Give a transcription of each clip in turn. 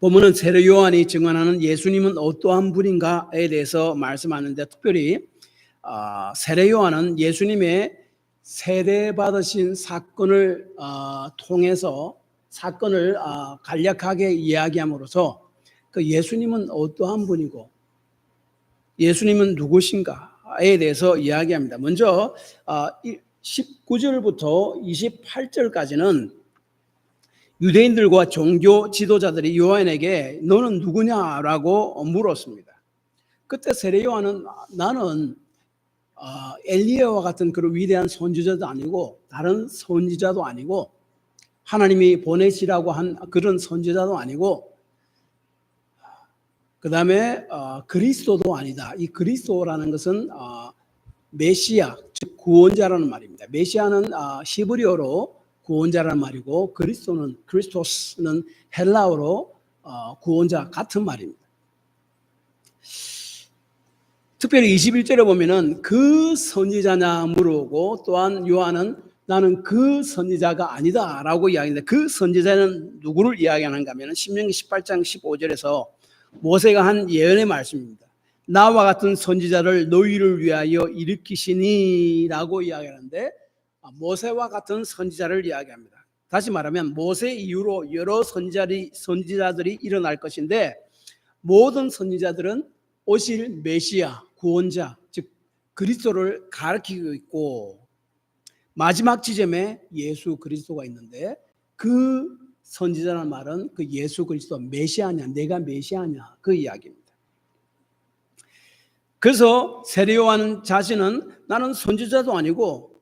본문은 세례 요한이 증언하는 예수님은 어떠한 분인가에 대해서 말씀하는데, 특별히 세례 요한은 예수님의 세례받으신 사건을 통해서 사건을 간략하게 이야기함으로써 그 예수님은 어떠한 분이고 예수님은 누구신가에 대해서 이야기합니다. 먼저 19절부터 28절까지는 유대인들과 종교 지도자들이 요한에게 너는 누구냐라고 물었습니다. 그때 세례 요한은 나는 엘리야와 같은 그런 위대한 선지자도 아니고 다른 선지자도 아니고 하나님이 보내시라고 한 그런 선지자도 아니고 그 다음에 그리스도도 아니다. 이 그리스도라는 것은 메시아, 즉 구원자라는 말입니다. 메시아는 히브리어로 구원자라는 말이고 그리스도는 크리스토스는 헬라어로 구원자 같은 말입니다. 특별히 21절에 보면은 그 선지자냐 물어보고 또한 요한은 나는 그 선지자가 아니다 라고 이야기하는데 그 선지자는 누구를 이야기하는가 하면 신명기 18장 15절에서 모세가 한 예언의 말씀입니다. 나와 같은 선지자를 너희를 위하여 일으키시니 라고 이야기하는데 모세와 같은 선지자를 이야기합니다. 다시 말하면 모세 이후로 여러 선지자들이 일어날 것인데 모든 선지자들은 오실 메시아, 구원자, 즉 그리스도를 가리키고 있고 마지막 지점에 예수 그리스도가 있는데 그 선지자라는 말은 그 예수 그리스도 메시아냐, 내가 메시아냐 그 이야기입니다. 그래서 세례 요한 자신은 나는 선지자도 아니고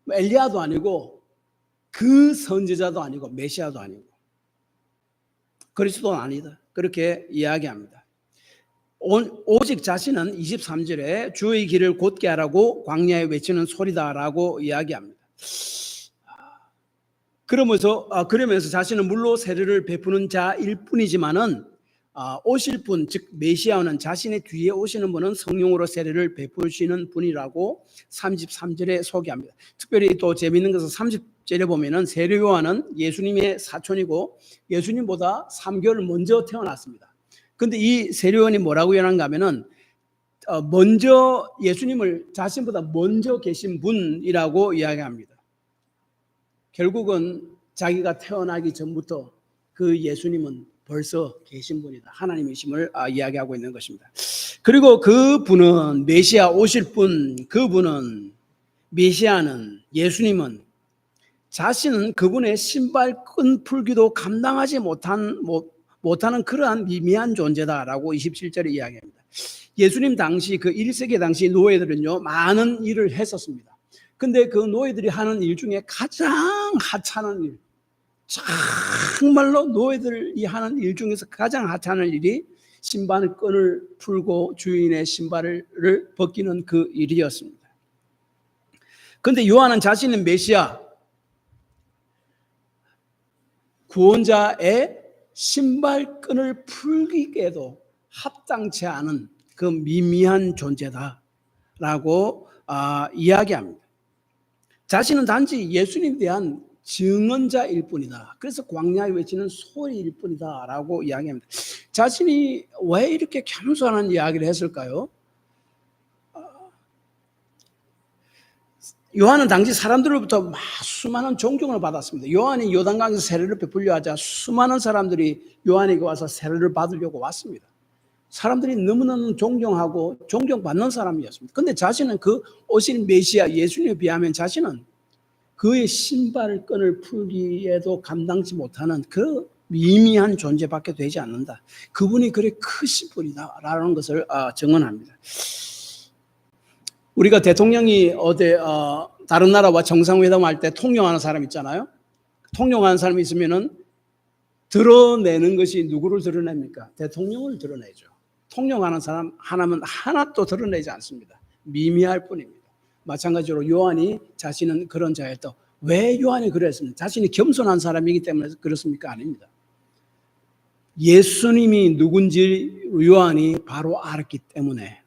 엘리야도 아니고 그 선지자도 아니고 메시아도 아니고 그리스도는 아니다. 그렇게 이야기합니다. 오직 자신은 23절에 주의 길을 곧게 하라고 광야에 외치는 소리다라고 이야기합니다. 그러면서 자신은 물로 세례를 베푸는 자일 뿐이지만은 오실 분, 즉 메시아는 자신의 뒤에 오시는 분은 성령으로 세례를 베푸시는 분이라고 33절에 소개합니다. 특별히 또 재미있는 것은 30절에 보면은 세례 요한은 예수님의 사촌이고 예수님보다 3개월 먼저 태어났습니다. 근데 이 세례 요한이 뭐라고 이야기하는가 하면은 먼저 예수님을 자신보다 먼저 계신 분이라고 이야기합니다. 결국은 자기가 태어나기 전부터 그 예수님은 벌써 계신 분이다. 하나님이심을 이야기하고 있는 것입니다. 그리고 그 분은 메시아 오실 분, 그분은 메시아는 예수님은 자신은 그분의 신발끈 풀기도 감당하지 못하는 그러한 미미한 존재다라고 27절에 이야기합니다. 예수님 당시 그 1세기 당시 노예들은요 많은 일을 했었습니다. 근데 그 노예들이 하는 일 중에 가장 하찮은 일, 정말로 노예들이 하는 일 중에서 가장 하찮은 일이 신발끈을 풀고 주인의 신발을 벗기는 그 일이었습니다. 그런데 요한은 자신은 메시아, 구원자의 신발끈을 풀기에도 합당치 않은 그 미미한 존재다라고 이야기합니다. 자신은 단지 예수님에 대한 증언자일 뿐이다. 그래서 광야에 외치는 소리일 뿐이다 라고 이야기합니다. 자신이 왜 이렇게 겸손한 이야기를 했을까요? 요한은 당시 사람들로부터 수많은 존경을 받았습니다. 요한이 요단강에서 세례를 베풀려 하자 수많은 사람들이 요한에게 와서 세례를 받으려고 왔습니다. 사람들이 너무너무 존경하고 존경받는 사람이었습니다. 그런데 자신은 그 오신 메시아 예수님에 비하면 자신은 그의 신발끈을 풀기에도 감당치 못하는 그 미미한 존재밖에 되지 않는다. 그분이 그래 크신 분이다라는 것을 증언합니다. 우리가 대통령이 다른 나라와 정상회담할 때 통용하는 사람 있잖아요. 통용하는 사람이 있으면은 드러내는 것이 누구를 드러냅니까? 대통령을 드러내죠. 통용하는 사람 하나면 하나도 드러내지 않습니다. 미미할 뿐입니다. 마찬가지로 요한이 자신은 그런 자였다. 왜 요한이 그랬습니까? 자신이 겸손한 사람이기 때문에 그렇습니까? 아닙니다. 예수님이 누군지 요한이 바로 알았기 때문에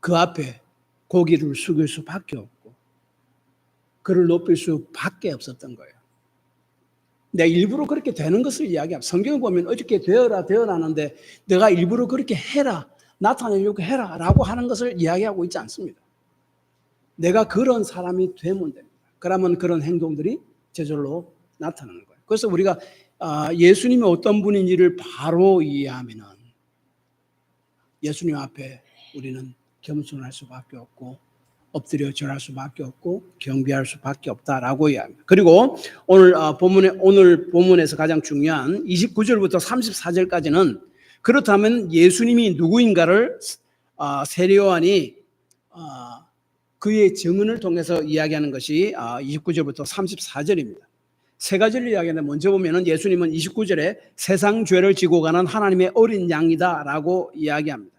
그 앞에 고개를 숙일 수밖에 없고 그를 높일 수밖에 없었던 거예요. 내가 일부러 그렇게 되는 것을 이야기합니다. 성경을 보면 어떻게 되어라 하는데 내가 일부러 그렇게 해라, 나타내려고 해라 라고 하는 것을 이야기하고 있지 않습니다. 내가 그런 사람이 되면 됩니다. 그러면 그런 행동들이 저절로 나타나는 거예요. 그래서 우리가 예수님이 어떤 분인지를 바로 이해하면은 예수님 앞에 우리는 겸손할 수밖에 없고 엎드려 절할 수밖에 없고 경배할 수밖에 없다라고 이야기합니다. 그리고 오늘 본문에서 가장 중요한 29절부터 34절까지는 그렇다면 예수님이 누구인가를 세례요한이 그의 증언을 통해서 이야기하는 것이 29절부터 34절입니다. 세 가지를 이야기하는데 먼저 보면은 예수님은 29절에 세상 죄를 지고 가는 하나님의 어린 양이다라고 이야기합니다.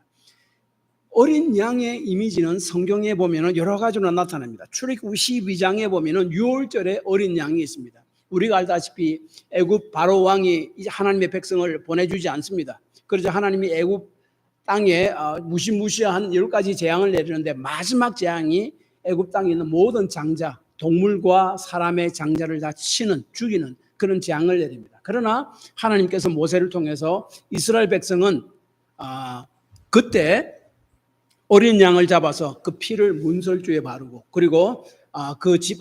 어린 양의 이미지는 성경에 보면은 여러 가지로 나타납니다. 출애굽 12장에 보면은 유월절에 어린 양이 있습니다. 우리가 알다시피 애굽 바로 왕이 이제 하나님의 백성을 보내주지 않습니다. 그래서 하나님이 애굽 땅에 무시무시한 10가지 재앙을 내리는데 마지막 재앙이 애굽 땅에 있는 모든 장자, 동물과 사람의 장자를 다 치는, 죽이는 그런 재앙을 내립니다. 그러나 하나님께서 모세를 통해서 이스라엘 백성은 그때 어린 양을 잡아서 그 피를 문설주에 바르고 그리고 그 집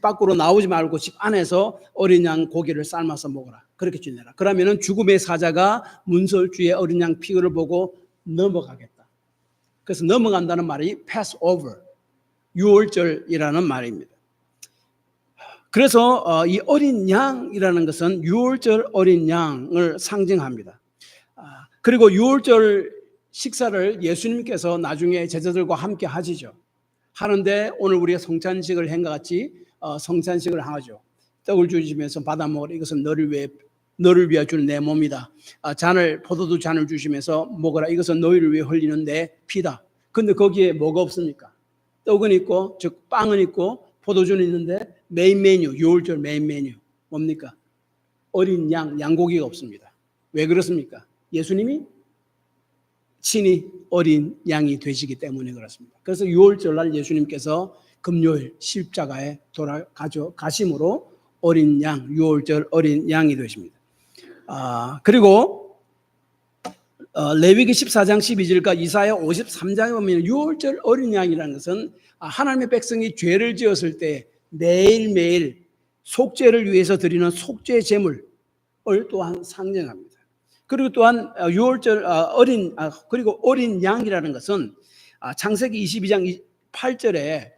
밖으로 나오지 말고 집 안에서 어린 양 고기를 삶아서 먹어라. 그렇게 지내라. 그러면은 죽음의 사자가 문설주에 어린 양 피를 보고 넘어가겠다. 그래서 넘어간다는 말이 pass over, 유월절이라는 말입니다. 그래서 이 어린 양이라는 것은 유월절 어린 양을 상징합니다. 그리고 유월절 식사를 예수님께서 나중에 제자들과 함께 하는데 오늘 우리가 성찬식을 한 것 같이 성찬식을 하죠. 떡을 주시면서 받아 먹으라. 이것은 너를 위해 주는 내 몸이다. 포도주 잔을 주시면서 먹어라. 이것은 너희를 위해 흘리는 내 피다. 근데 거기에 뭐가 없습니까? 떡은 있고, 즉 빵은 있고, 포도주는 있는데 메인 메뉴, 유월절 메인 메뉴 뭡니까? 어린 양고기가 없습니다. 왜 그렇습니까? 예수님이 친히 어린 양이 되시기 때문에 그렇습니다. 그래서 유월절날 예수님께서 금요일 십자가에 가심으로 어린 양, 유월절 어린 양이 되십니다. 그리고 레위기 14장 12절과 이사야 53장에 보면 유월절 어린 양이라는 것은 하나님의 백성이 죄를 지었을 때 매일매일 속죄를 위해서 드리는 속죄 제물을 또한 상징합니다. 그리고 또한 유월절 그리고 어린 양이라는 것은 창세기 22장 8절에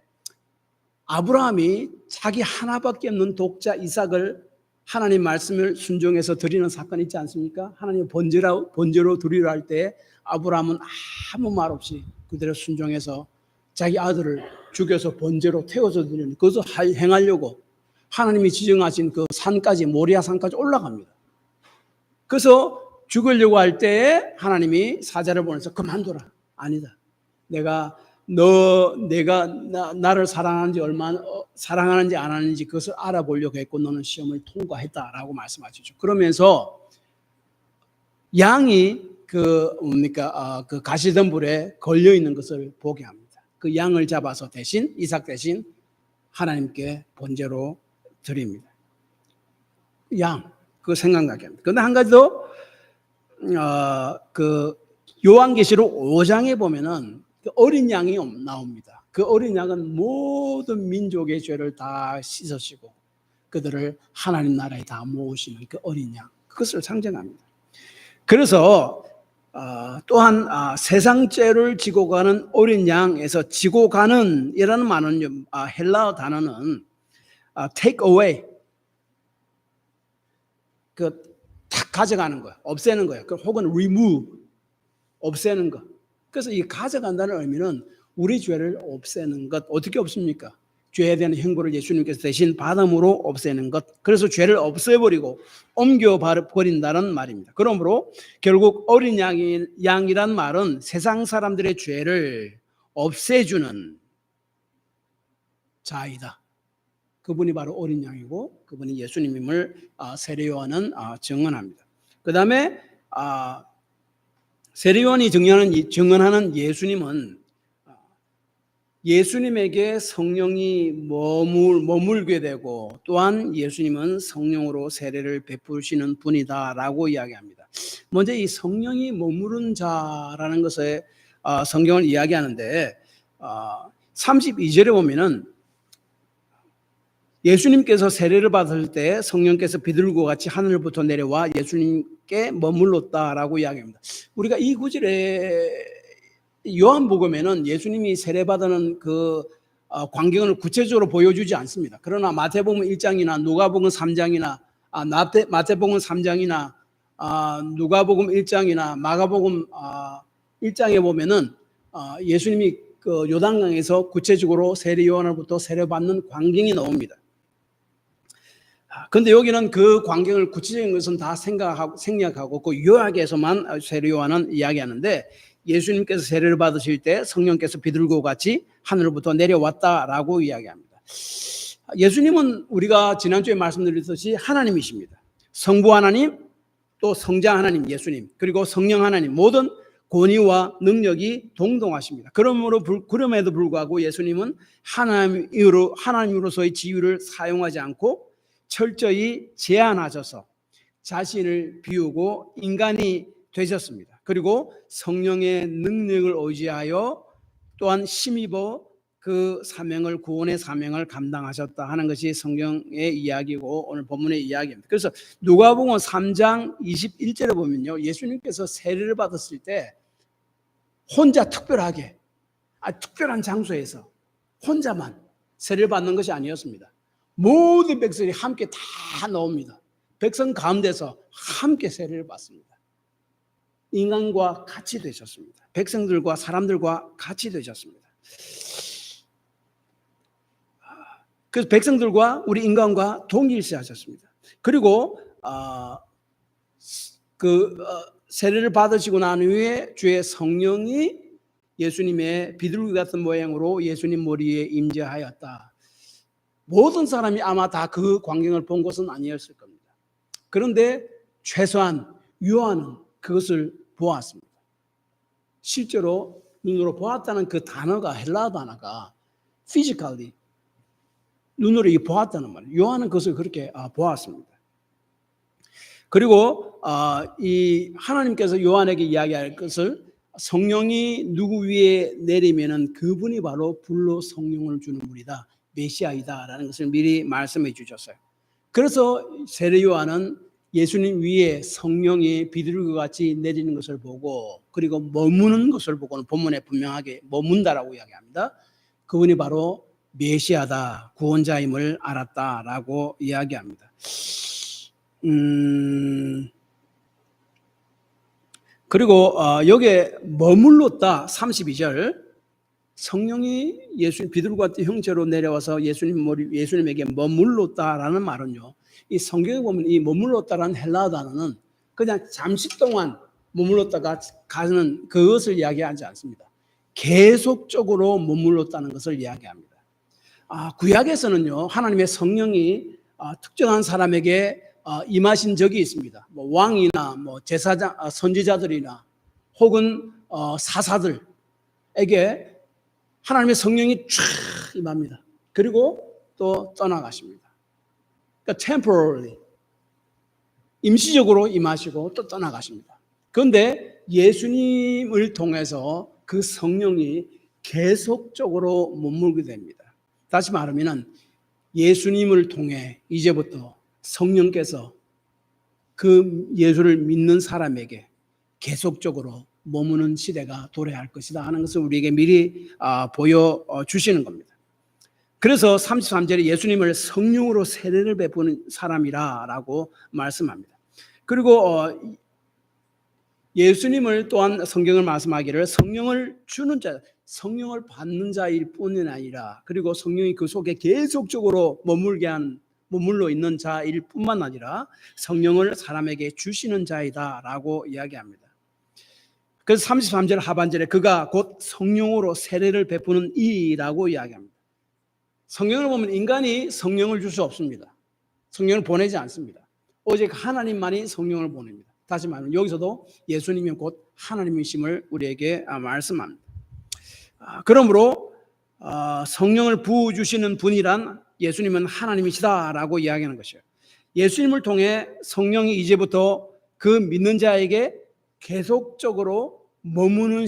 아브라함이 자기 하나밖에 없는 독자 이삭을 하나님 말씀을 순종해서 드리는 사건이 있지 않습니까? 하나님 번제로 드리려 할 때 아브라함은 아무 말 없이 그대로 순종해서 자기 아들을 죽여서 번제로 태워서 드리는 그것을 행하려고 하나님이 지정하신 그 산까지 모리아 산까지 올라갑니다. 그래서 죽으려고 할 때에 하나님이 사자를 보내서 그만둬라. 아니다. 내가 나를 사랑하는지 안 하는지 그것을 알아보려고 했고 너는 시험을 통과했다라고 말씀하시죠. 그러면서 양이 그 가시덤불에 걸려 있는 것을 보게 합니다. 그 양을 잡아서 이삭 대신 하나님께 번제로 드립니다. 그거 생각나게 합니다. 그런데 한 가지 더 그 요한계시록 5장에 보면은 그 어린 양이 나옵니다. 그 어린 양은 모든 민족의 죄를 다 씻으시고 그들을 하나님 나라에 다 모으시는 그 어린 양, 그것을 상징합니다. 그래서 또한 세상 죄를 지고 가는 어린 양에서 지고 가는 이라는 말은 헬라어 단어는 take away, 탁 가져가는 거야, 없애는 거야. 혹은 remove, 없애는 것. 그래서 이 가져간다는 의미는 우리 죄를 없애는 것. 어떻게 없습니까? 죄에 대한 형벌을 예수님께서 대신 받음으로 없애는 것. 그래서 죄를 없애버리고 옮겨버린다는 말입니다. 그러므로 결국 어린 양이란 말은 세상 사람들의 죄를 없애주는 자이다. 그분이 바로 어린 양이고 그분이 예수님임을 세례요한은 증언합니다. 그 다음에 세례요한이 증언하는 예수님은 예수님에게 성령이 머물게 되고 또한 예수님은 성령으로 세례를 베푸시는 분이다라고 이야기합니다. 먼저 이 성령이 머무른 자라는 것에 성경을 이야기하는데 32절에 보면은 예수님께서 세례를 받을 때 성령께서 비둘기와 같이 하늘부터 내려와 예수님께 머물렀다라고 이야기합니다. 우리가 이 구절에 요한복음에는 예수님이 세례받는 그 광경을 구체적으로 보여주지 않습니다. 그러나 마태복음 1장이나 누가복음 3장이나 마태복음 3장이나 누가복음 1장이나 마가복음 1장에 보면은 예수님이 그 요단강에서 구체적으로 세례 요한으로부터 세례받는 광경이 나옵니다. 그런데 여기는 그 광경을 구체적인 것은 다 생략하고 그 요약에서만 세례 요한은 이야기하는데 예수님께서 세례를 받으실 때 성령께서 비둘기와 같이 하늘로부터 내려왔다라고 이야기합니다. 예수님은 우리가 지난주에 말씀드렸듯이 하나님이십니다. 성부 하나님, 또 성자 하나님 예수님, 그리고 성령 하나님, 모든 권위와 능력이 동동하십니다. 그럼에도 불구하고 예수님은 하나님으로서의 지위를 사용하지 않고 철저히 제한하셔서 자신을 비우고 인간이 되셨습니다. 그리고 성령의 능력을 의지하여 또한 힘입어 그 사명을, 구원의 사명을 감당하셨다 하는 것이 성경의 이야기고 오늘 본문의 이야기입니다. 그래서 누가복음 3장 21절에 보면요, 예수님께서 세례를 받았을 때 혼자 특별하게 특별한 장소에서 혼자만 세례를 받는 것이 아니었습니다. 모든 백성이 함께 다 나옵니다. 백성 가운데서 함께 세례를 받습니다. 인간과 같이 되셨습니다. 백성들과 사람들과 같이 되셨습니다. 그래서 백성들과 우리 인간과 동일시하셨습니다. 그리고 세례를 받으시고 난 후에 주의 성령이 예수님의 비둘기 같은 모양으로 예수님 머리에 임재하였다. 모든 사람이 아마 다 그 광경을 본 것은 아니었을 겁니다. 그런데 최소한 요한은 그것을 보았습니다. 실제로 눈으로 보았다는 그 단어가 헬라어 단어가 physically 눈으로 보았다는 말이에요. 요한은 그것을 그렇게 보았습니다. 그리고 이 하나님께서 요한에게 이야기할 것을 성령이 누구 위에 내리면은 그분이 바로 불로 성령을 주는 분이다, 메시아이다라는 것을 미리 말씀해 주셨어요. 그래서 세례 요한은 예수님 위에 성령이 비둘기와 같이 내리는 것을 보고 그리고 머무는 것을 보고는 본문에 분명하게 머문다라고 이야기합니다. 그분이 바로 메시아다, 구원자임을 알았다라고 이야기합니다. 그리고 여기에 머물렀다 32절 성령이 비둘기와 같은 형체로 내려와서 예수님에게 머물렀다라는 말은요, 이 성경에 보면 이 머물렀다라는 헬라어 단어는 그냥 잠시 동안 머물렀다가 가는 그것을 이야기하지 않습니다. 계속적으로 머물렀다는 것을 이야기합니다. 구약에서는요, 하나님의 성령이 특정한 사람에게 임하신 적이 있습니다. 뭐 왕이나 뭐 제사장, 선지자들이나 혹은 사사들에게 하나님의 성령이 쫙 임합니다. 그리고 또 떠나가십니다. 그러니까 temporarily 임시적으로 임하시고 또 떠나가십니다. 그런데 예수님을 통해서 그 성령이 계속적으로 머물게 됩니다. 다시 말하면 예수님을 통해 이제부터 성령께서 그 예수를 믿는 사람에게 계속적으로 머무는 시대가 도래할 것이다 하는 것을 우리에게 미리 보여주시는 겁니다. 그래서 33절에 예수님을 성령으로 세례를 베푸는 사람이라고 말씀합니다. 그리고 예수님을 또한 성경을 말씀하기를 성령을 주는 자, 성령을 받는 자일 뿐이 아니라 그리고 성령이 그 속에 계속적으로 머물러 있는 자일 뿐만 아니라 성령을 사람에게 주시는 자이다라고 이야기합니다. 그래서 33절 하반절에 그가 곧 성령으로 세례를 베푸는 이라고 이야기합니다. 성경을 보면 인간이 성령을 줄 수 없습니다. 성령을 보내지 않습니다. 오직 하나님만이 성령을 보냅니다. 다시 말하면 여기서도 예수님이 곧 하나님이심을 우리에게 말씀합니다. 그러므로 성령을 부어주시는 분이란 예수님은 하나님이시다라고 이야기하는 것이에요. 예수님을 통해 성령이 이제부터 그 믿는 자에게 계속적으로 머무는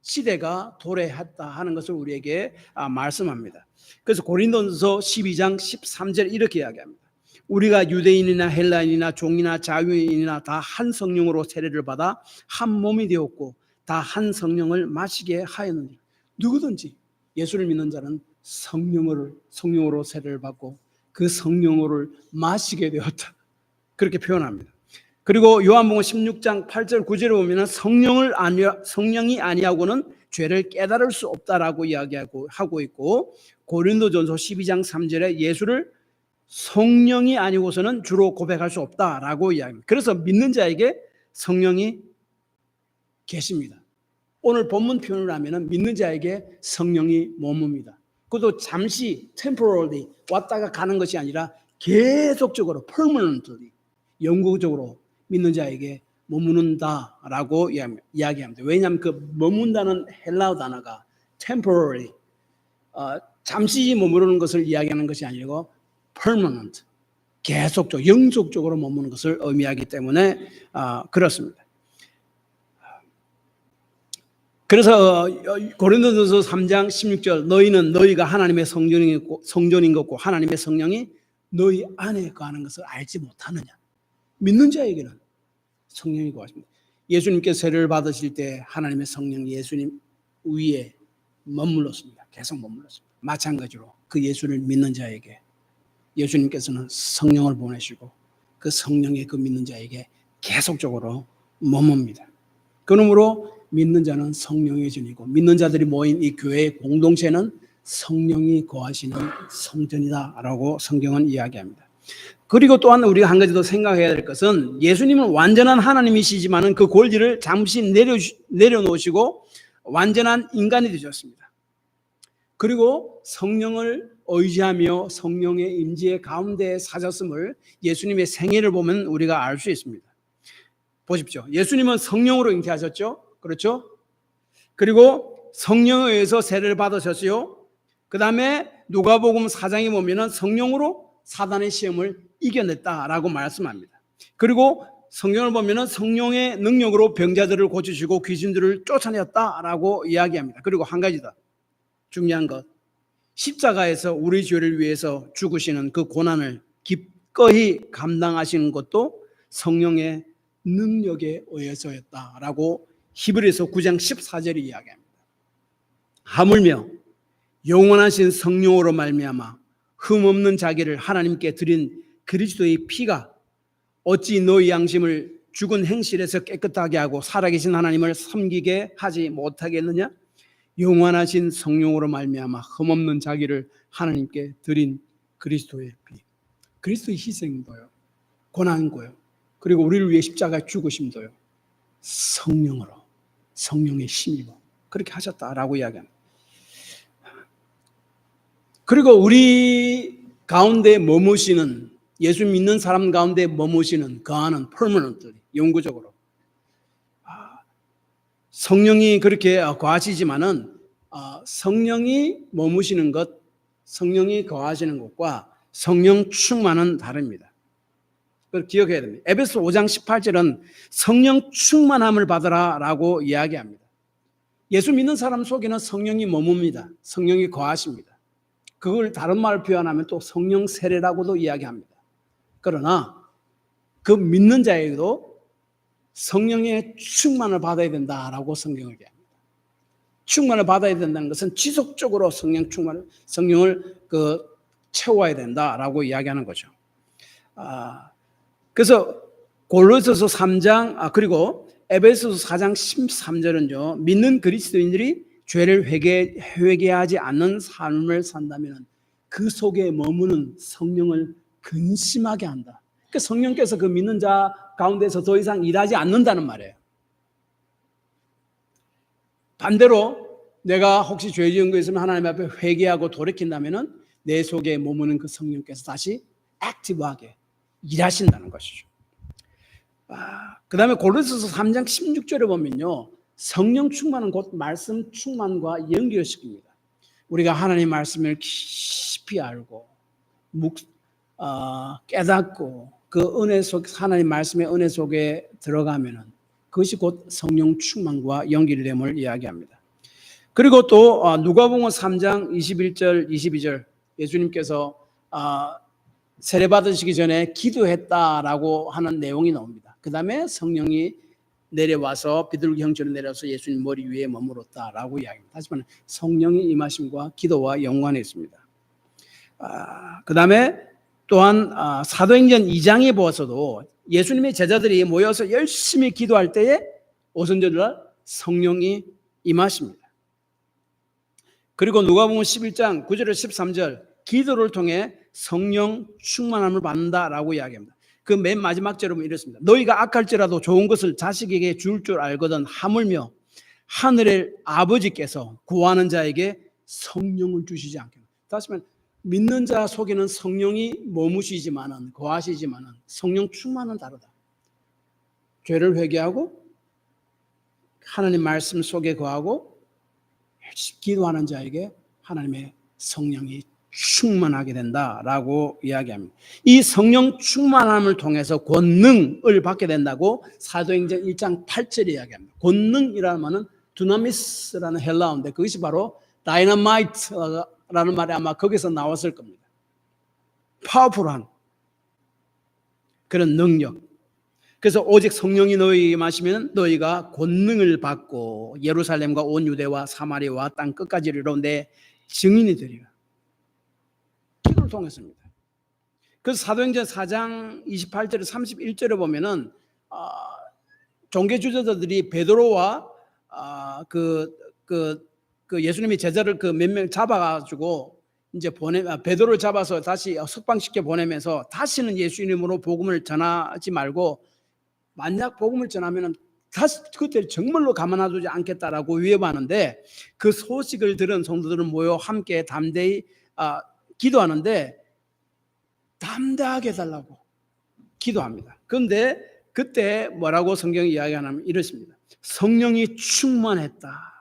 시대가 도래했다 하는 것을 우리에게 말씀합니다. 그래서 고린도전서 12장 13절 이렇게 이야기합니다. 우리가 유대인이나 헬라인이나 종이나 자유인이나 다 한 성령으로 세례를 받아 한 몸이 되었고 다 한 성령을 마시게 하였느니라. 누구든지 예수를 믿는 자는 성령으로 세례를 받고 그 성령으로 마시게 되었다. 그렇게 표현합니다. 그리고 요한복음 16장 8절 9절에 보면 성령이 아니하고는 죄를 깨달을 수 없다라고 이야기하고 있고, 고린도전서 12장 3절에 예수를 성령이 아니고서는 주로 고백할 수 없다라고 이야기합니다. 그래서 믿는 자에게 성령이 계십니다. 오늘 본문 표현을 하면 믿는 자에게 성령이 머뭅니다. 그것도 잠시 temporarily 왔다가 가는 것이 아니라 계속적으로 permanently 영구적으로 믿는 자에게 머무는다라고 이야기합니다. 왜냐하면 그 머문다는 헬라어 단어가 temporary 잠시 머무르는 것을 이야기하는 것이 아니고 permanent 계속적 영속적으로 머무는 것을 의미하기 때문에 그렇습니다. 그래서 고린도전서 3장 16절 너희는 너희가 하나님의 성전인 것고 하나님의 성령이 너희 안에 거하는 것을 알지 못하느냐. 믿는 자에게는 성령이 거하십니다. 예수님께서 세례를 받으실 때 하나님의 성령이 예수님 위에 머물렀습니다. 계속 머물렀습니다. 마찬가지로 그 예수를 믿는 자에게 예수님께서는 성령을 보내시고 그 성령의 그 믿는 자에게 계속적으로 머뭅니다. 그러므로 믿는 자는 성령의 전이고 믿는 자들이 모인 이 교회의 공동체는 성령이 거하시는 성전이다라고 성경은 이야기합니다. 그리고 또한 우리가 한 가지 더 생각해야 될 것은 예수님은 완전한 하나님이시지만은 그 권리를 잠시 내려놓으시고 완전한 인간이 되셨습니다. 그리고 성령을 의지하며 성령의 임재 가운데 사셨음을 예수님의 생애를 보면 우리가 알 수 있습니다. 보십시오. 예수님은 성령으로 잉태하셨죠. 그렇죠? 그리고 성령에 의해서 세례를 받으셨어요. 그 다음에 누가복음 4장에 보면 성령으로 사단의 시험을 이겨냈다라고 말씀합니다. 그리고 성경을 보면 성령의 능력으로 병자들을 고치시고 귀신들을 쫓아냈다라고 이야기합니다. 그리고 한 가지 더 중요한 것, 십자가에서 우리 죄를 위해서 죽으시는 그 고난을 기꺼이 감당하시는 것도 성령의 능력에 의해서였다라고 히브리서 9장 14절이 이야기합니다. 하물며 영원하신 성령으로 말미암아 흠없는 자기를 하나님께 드린 그리스도의 피가 어찌 너희 양심을 죽은 행실에서 깨끗하게 하고 살아계신 하나님을 섬기게 하지 못하겠느냐? 영원하신 성령으로 말미암아 흠없는 자기를 하나님께 드린 그리스도의 피, 그리스도의 희생도요, 고난도요, 그리고 우리를 위해 십자가에 죽으심도요, 성령으로, 성령의 힘입어 그렇게 하셨다라고 이야기합니다. 그리고 우리 가운데 머무시는, 예수 믿는 사람 가운데 머무시는, 거하는 permanently, 영구적으로 성령이 그렇게 거하시지만은 성령이 머무시는 것, 성령이 거하시는 것과 성령 충만은 다릅니다. 그걸 기억해야 됩니다. 에베소 5장 18절은 성령 충만함을 받으라라고 이야기합니다. 예수 믿는 사람 속에는 성령이 머뭅니다. 성령이 거하십니다. 그걸 다른 말로 표현하면 또 성령 세례라고도 이야기합니다. 그러나 그 믿는 자에게도 성령의 충만을 받아야 된다라고 성경을 얘기합니다. 충만을 받아야 된다는 것은 지속적으로 성령을 채워야 된다라고 이야기하는 거죠. 그래서 골로새서 3장 그리고 에베소서 4장 13절은요, 믿는 그리스도인들이 죄를 회개하지 않는 삶을 산다면 그 속에 머무는 성령을 근심하게 한다. 그러니까 성령께서 그 믿는 자 가운데서 더 이상 일하지 않는다는 말이에요. 반대로 내가 혹시 죄 지은 거 있으면 하나님 앞에 회개하고 돌이킨다면 내 속에 머무는 그 성령께서 다시 액티브하게 일하신다는 것이죠. 그 다음에 고린도서 3장 16절에 보면요, 성령 충만은 곧 말씀 충만과 연결시킵니다. 우리가 하나님 말씀을 깊이 알고 깨닫고 그 은혜 속, 하나님 말씀의 은혜 속에 들어가면은 그것이 곧 성령 충만과 연결됨을 이야기합니다. 그리고 또 누가복음 3장 21절 22절 예수님께서 세례 받으시기 전에 기도했다라고 하는 내용이 나옵니다. 그 다음에 성령이 내려와서 비둘기 형처럼 내려와서 예수님 머리 위에 머물렀다라고 이야기합니다. 다시 말하면 성령이 임하심과 기도와 연관해 있습니다. 그 다음에 또한 사도행전 2장에 보아서도 예수님의 제자들이 모여서 열심히 기도할 때에 오순절날 성령이 임하십니다. 그리고 누가복음 11장 9절에서 13절 기도를 통해 성령 충만함을 받는다라고 이야기합니다. 그 맨 마지막 절은 이렇습니다. 너희가 악할지라도 좋은 것을 자식에게 줄 줄 알거든 하물며 하늘의 아버지께서 구하는 자에게 성령을 주시지 않겠나. 다시 말하면 믿는 자 속에는 성령이 머무시지만은 거하시지만은 성령 충만은 다르다. 죄를 회개하고 하나님 말씀 속에 거하고 기도하는 자에게 하나님의 성령이 충만하게 된다라고 이야기합니다. 이 성령 충만함을 통해서 권능을 받게 된다고 사도행전 1장 8절에 이야기합니다. 권능이라는 말은 두나미스라는 헬라어인데 그것이 바로 다이너마이트라는 말이 아마 거기서 나왔을 겁니다. 파워풀한 그런 능력. 그래서 오직 성령이 너희에게 임하시면 너희가 권능을 받고 예루살렘과 온 유대와 사마리아와 땅 끝까지 이르러 내 증인이 되리라. 기도를 통했습니다. 그래서 사도행전 4장 28절에 31절에 보면은 종교 주자들이 베드로와 예수님의 제자를 그 몇 명 잡아가지고 이제 베드로를 잡아서 다시 석방시켜 보내면서 다시는 예수 이름으로 복음을 전하지 말고 만약 복음을 전하면은 다시 그때 정말로 가만두지 않겠다라고 위협하는데 그 소식을 들은 성도들은 모여 함께 담대히 기도하는데 담대하게 해달라고 기도합니다. 그런데 그때 뭐라고 성경이 이야기하냐면 이렇습니다. 성령이 충만했다.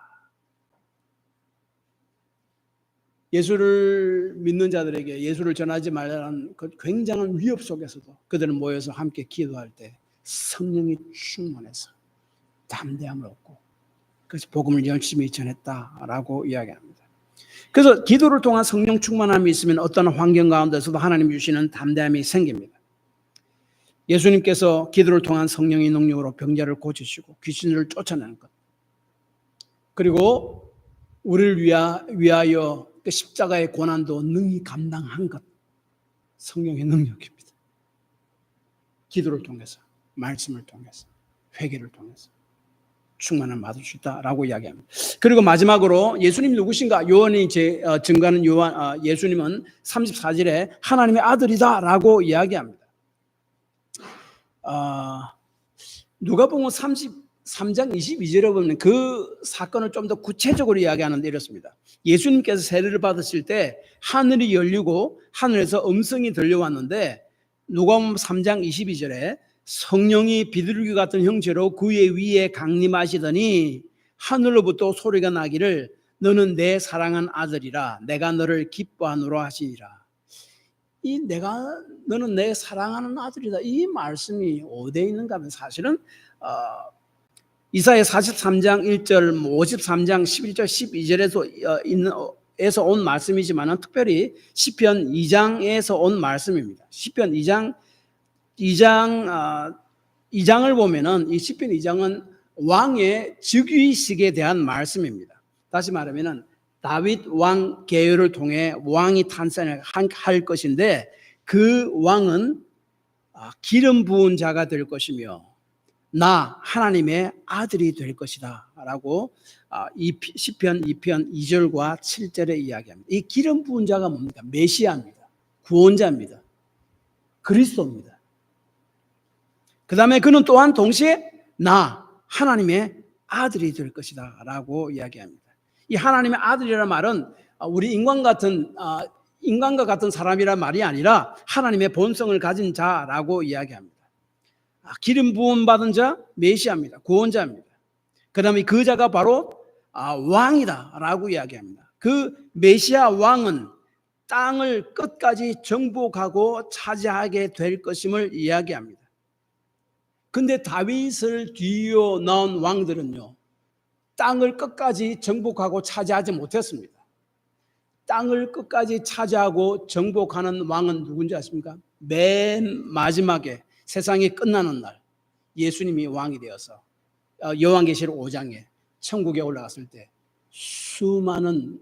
예수를 믿는 자들에게 예수를 전하지 말라는 그 굉장한 위협 속에서도 그들은 모여서 함께 기도할 때 성령이 충만해서 담대함을 얻고 그래서 복음을 열심히 전했다라고 이야기합니다. 그래서 기도를 통한 성령 충만함이 있으면 어떤 환경 가운데서도 하나님 주시는 담대함이 생깁니다. 예수님께서 기도를 통한 성령의 능력으로 병자를 고치시고 귀신을 쫓아내는 것, 그리고 우리를 위하여 그 십자가의 고난도 능히 감당한 것, 성령의 능력입니다. 기도를 통해서, 말씀을 통해서, 회개를 통해서 충만함을 받을 수 있다라고 이야기합니다. 그리고 마지막으로 예수님이 누구신가? 요한이 증거하는 예수님은 34절에 하나님의 아들이다라고 이야기합니다. 누가복음 33장 22절에 보면 그 사건을 좀 더 구체적으로 이야기하는데 이렇습니다. 예수님께서 세례를 받으실 때 하늘이 열리고 하늘에서 음성이 들려왔는데 누가복음 3장 22절에 성령이 비둘기 같은 형체로 그의 위에 강림하시더니 하늘로부터 소리가 나기를 너는 내 사랑한 아들이라 내가 너를 기뻐하노라 하시니라. 너는 내 사랑하는 아들이다. 이 말씀이 어디에 있는가 하면 사실은 이사야 43장 1절, 53장 11절, 12절에서 온 말씀이지만 특별히 시편 2장에서 온 말씀입니다. 시편 2장을 보면은 이 시편 2장은 왕의 즉위식에 대한 말씀입니다. 다시 말하면은 다윗 왕 계열을 통해 왕이 탄생할 것인데 그 왕은 기름 부은 자가 될 것이며 나 하나님의 아들이 될 것이다 라고 시편 2편 2절과 7절에 이야기합니다. 이 기름 부은 자가 뭡니까? 메시아입니다. 구원자입니다. 그리스도입니다. 그 다음에 그는 또한 동시에 나 하나님의 아들이 될 것이다 라고 이야기합니다. 이 하나님의 아들이라는 말은 우리 인간과 같은 사람이란 말이 아니라 하나님의 본성을 가진 자라고 이야기합니다. 기름 부음 받은 자 메시아입니다. 구원자입니다. 그 다음에 그 자가 바로 왕이다 라고 이야기합니다. 그 메시아 왕은 땅을 끝까지 정복하고 차지하게 될 것임을 이야기합니다. 근데 다윗을 뒤이어 나온 왕들은요, 땅을 끝까지 정복하고 차지하지 못했습니다. 땅을 끝까지 차지하고 정복하는 왕은 누군지 아십니까? 맨 마지막에 세상이 끝나는 날 예수님이 왕이 되어서 요한계시록 5장에 천국에 올라갔을 때 수많은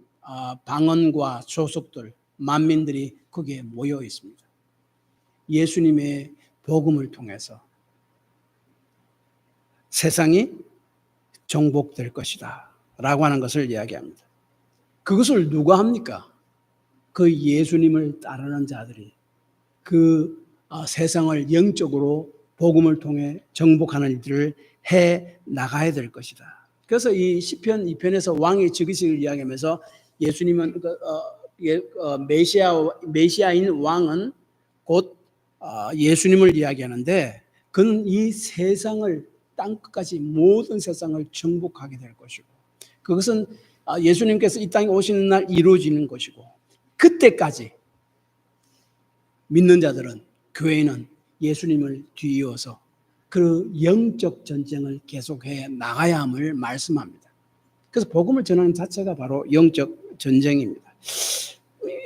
방언과 조속들, 만민들이 거기에 모여 있습니다. 예수님의 복음을 통해서 세상이 정복될 것이다 라고 하는 것을 이야기합니다. 그것을 누가 합니까? 그 예수님을 따르는 자들이 그 세상을 영적으로 복음을 통해 정복하는 일들을 해 나가야 될 것이다. 그래서 이 시편 2편에서 왕의 즉위식을 이야기하면서 예수님은 메시아인 왕은 곧 예수님을 이야기하는데 그는 이 세상을 땅끝까지 모든 세상을 정복하게 될 것이고 그것은 예수님께서 이 땅에 오시는 날 이루어지는 것이고 그때까지 믿는 자들은 교회는 예수님을 뒤이어서 그 영적 전쟁을 계속해 나가야 함을 말씀합니다. 그래서 복음을 전하는 자체가 바로 영적 전쟁입니다.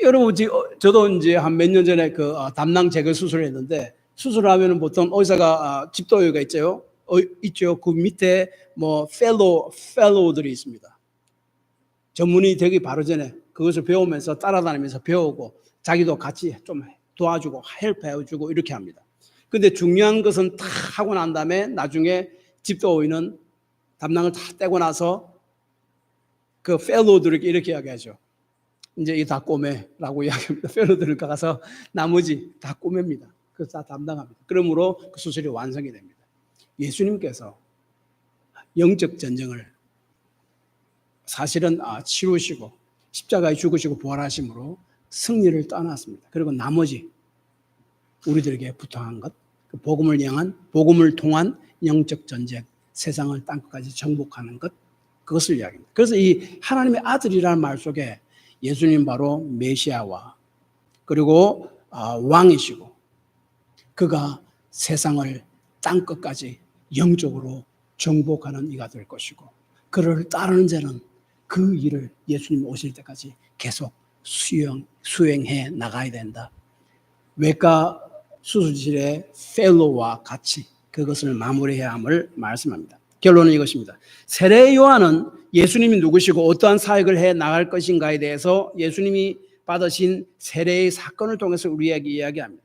여러분, 저도 이제 한 몇 년 전에 그 담낭 제거 수술을 했는데 수술하면 보통 의사가 집도의가 있죠. 그 밑에 뭐 펠로우들이 있습니다. 전문의 되기 바로 전에 그것을 배우면서 따라다니면서 배우고 자기도 같이 좀 도와주고 헬프해주고 이렇게 합니다. 근데 중요한 것은 다 하고 난 다음에 나중에 집도의는 담낭을 다 떼고 나서 그 펠로우들에게 이렇게 이야기하죠. 이제 이 다 꼬매라고 이야기합니다. 펠로우들을 가서 나머지 다 꼬맵니다. 그래서 다 담당합니다. 그러므로 그 수술이 완성이 됩니다. 예수님께서 영적 전쟁을 사실은 치루시고 십자가에 죽으시고 부활하심으로 승리를 떠났습니다. 그리고 나머지 우리들에게 부탁한 것, 그 복음을 향한 복음을 통한 영적 전쟁, 세상을 땅끝까지 정복하는 것, 그것을 이야기합니다. 그래서 이 하나님의 아들이라는 말 속에 예수님 바로 메시아와 그리고 왕이시고 그가 세상을 땅끝까지 영적으로 정복하는 이가 될 것이고 그를 따르는 자는 그 일을 예수님 오실 때까지 계속 수행해 나가야 된다. 외과 수술실의 펠로우와 같이 그것을 마무리해야 함을 말씀합니다. 결론은 이것입니다. 세례 요한은 예수님이 누구시고 어떠한 사역을 해 나갈 것인가에 대해서 예수님이 받으신 세례의 사건을 통해서 우리에게 이야기합니다.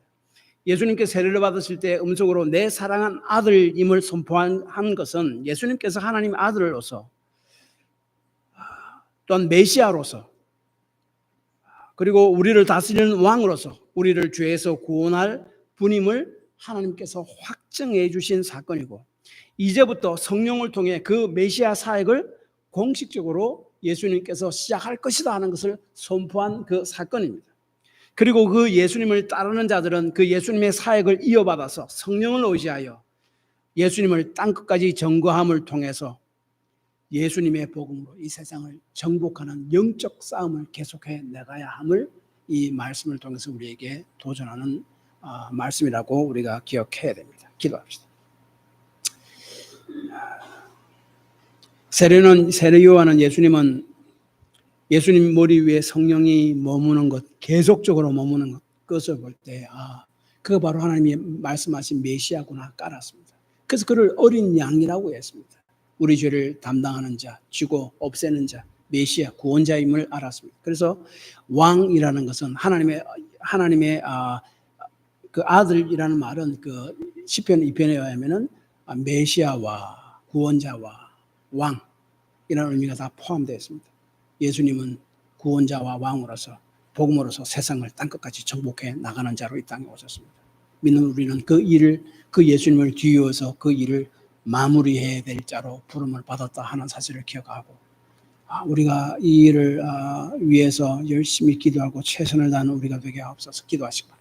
예수님께서 세례를 받으실 때 음성으로 내 사랑한 아들임을 선포한 것은 예수님께서 하나님의 아들로서 또한 메시아로서 그리고 우리를 다스리는 왕으로서 우리를 죄에서 구원할 분임을 하나님께서 확증해 주신 사건이고 이제부터 성령을 통해 그 메시아 사역을 공식적으로 예수님께서 시작할 것이다 하는 것을 선포한 그 사건입니다. 그리고 그 예수님을 따르는 자들은 그 예수님의 사역을 이어받아서 성령을 의지하여 예수님을 땅끝까지 전거함을 통해서 예수님의 복음으로 이 세상을 정복하는 영적 싸움을 계속해 나가야 함을 이 말씀을 통해서 우리에게 도전하는 말씀이라고 우리가 기억해야 됩니다. 기도합시다. 세례 요한은 예수님 머리 위에 성령이 머무는 것, 계속적으로 머무는 것, 그것을 볼 때 그거 바로 하나님이 말씀하신 메시아구나 깔았습니다. 그래서 그를 어린 양이라고 했습니다. 우리 죄를 담당하는 자, 죽어 없애는 자, 메시아 구원자임을 알았습니다. 그래서 왕이라는 것은 하나님의 그 아들이라는 말은 그 시편 2편에 의하면은 메시아와 구원자와 왕 이라는 의미가 다 포함되어 있습니다. 예수님은 구원자와 왕으로서 복음으로서 세상을 땅끝까지 정복해 나가는 자로 이 땅에 오셨습니다. 믿는 우리는 그 예수님을 뒤이어서 그 일을 마무리해야 될 자로 부름을 받았다 하는 사실을 기억하고 우리가 이 일을 위해서 열심히 기도하고 최선을 다하는 우리가 되게 하옵소서. 기도하시기 바랍니다.